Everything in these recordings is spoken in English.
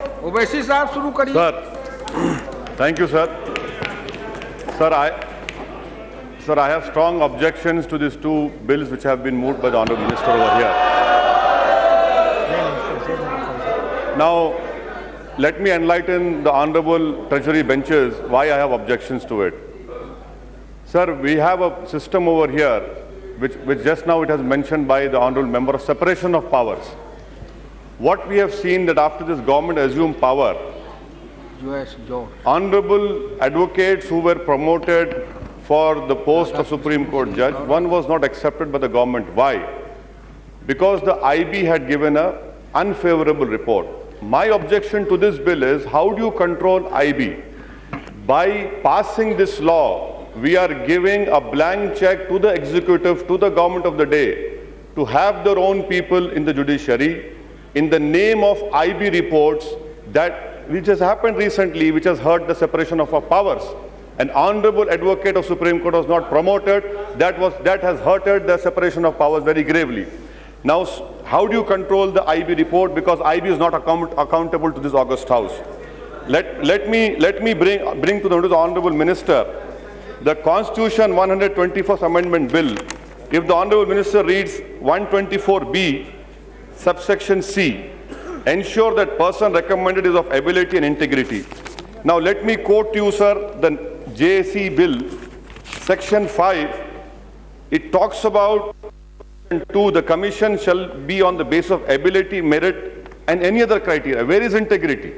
ओवैसी साहब शुरू करिए। Sir, thank you, sir. Sir, I have strong objections to these two bills which have been moved by the Honourable Minister over here. Now, let me enlighten the Honourable Treasury benches why I have objections to it. Sir, we have a system over here which just now it has mentioned by the Honourable Member of separation of powers. What we have seen that after this government assumed power, honourable advocates who were promoted for the post of Supreme Court judge, one was not accepted by the government. Why? Because the IB had given an unfavourable report. My objection to this bill is, how do you control IB? By passing this law, we are giving a blank check to the executive, to the government of the day, to have their own people in the judiciary in the name of IB reports which has happened recently, which has hurt the separation of our powers. An honourable advocate of Supreme Court was not promoted. That has hurted the separation of powers very gravely. Now, how do you control the IB report? Because IB is not accountable to this august House. Let me bring to the Honourable Minister the Constitution 121st Amendment Bill. If the Honourable Minister reads 124B, subsection C, ensure that person recommended is of ability and integrity. Now let me quote to you, sir, the JSC bill, section 5. It talks about the Commission shall be on the basis of ability, merit and any other criteria. Where is integrity?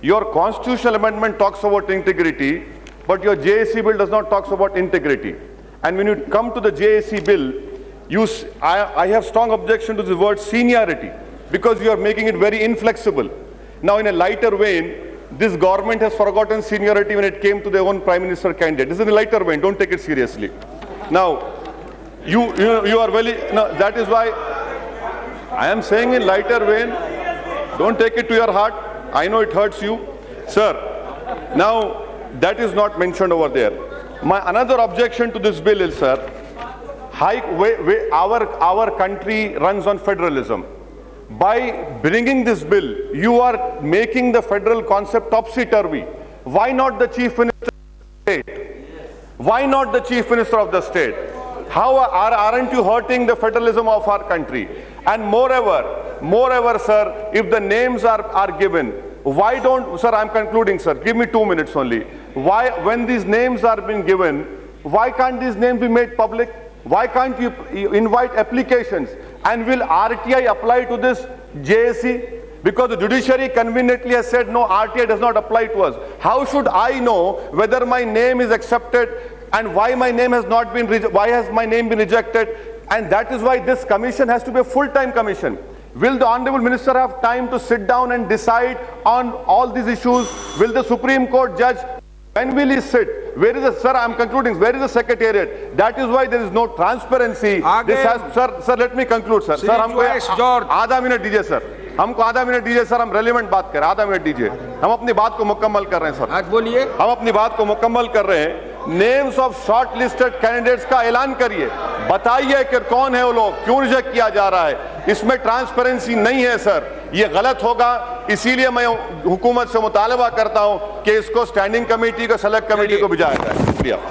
Your constitutional amendment talks about integrity, but your JSC bill does not talk about integrity. And when you come to the JSC bill, I have strong objection to the word seniority, because you are making it very inflexible. Now, in a lighter vein, this government has forgotten seniority when it came to their own Prime Minister candidate. This is in a lighter vein, don't take it seriously. Now, you are very, no, that is why I am saying in lighter vein, don't take it to your heart. I know it hurts you. Sir, now, that is not mentioned over there. My another objection to this bill is, sir, our country runs on federalism. By bringing this bill, you are making the federal concept topsy-turvy. Why not the Chief Minister of the state? Why not the Chief Minister of the state? Aren't you hurting the federalism of our country? And moreover, sir, if the names are given, why don't, sir, I'm concluding, sir, give me 2 minutes only. Why, when these names are being given, why can't these names be made public? Why can't you invite applications? And will RTI apply to this JSC? Because the Judiciary conveniently has said, no, RTI does not apply to us. How should I know whether my name is accepted and why my name has not been, why has my name been rejected? And that is why this commission has to be a full-time commission. Will the Honourable Minister have time to sit down and decide on all these issues? Will the Supreme Court judge? When will he sit? Where is the, sir, I'm concluding, where is the Secretariat? That is why there is no transparency. This has, sir, let me conclude, sir. Sir, हमको आधा minute दीजिए, sir. हमको आधा minute दीजिए, sir. हम relevant बात करें. आधा मिनट दीजिए. हम अपनी बात को मुकम्मल कर रहे हैं, सर. आज बोलिए. हम अपनी बात को मुकम्मल कर रहे हैं. Names of short listed candidates का ऐलान करिए. बताइए कि कौन है वो लोग, क्यों रिजेक्ट किया जा रहा है. इसमें ट्रांसपेरेंसी नहीं है, सर. ये गलत होगा. इसीलिए मैं हुकूमत से मुतालबा करता हूं कि इसको स्टैंडिंग कमेटी को, सेलेक्ट कमेटी को भिजाया जाए. शुक्रिया.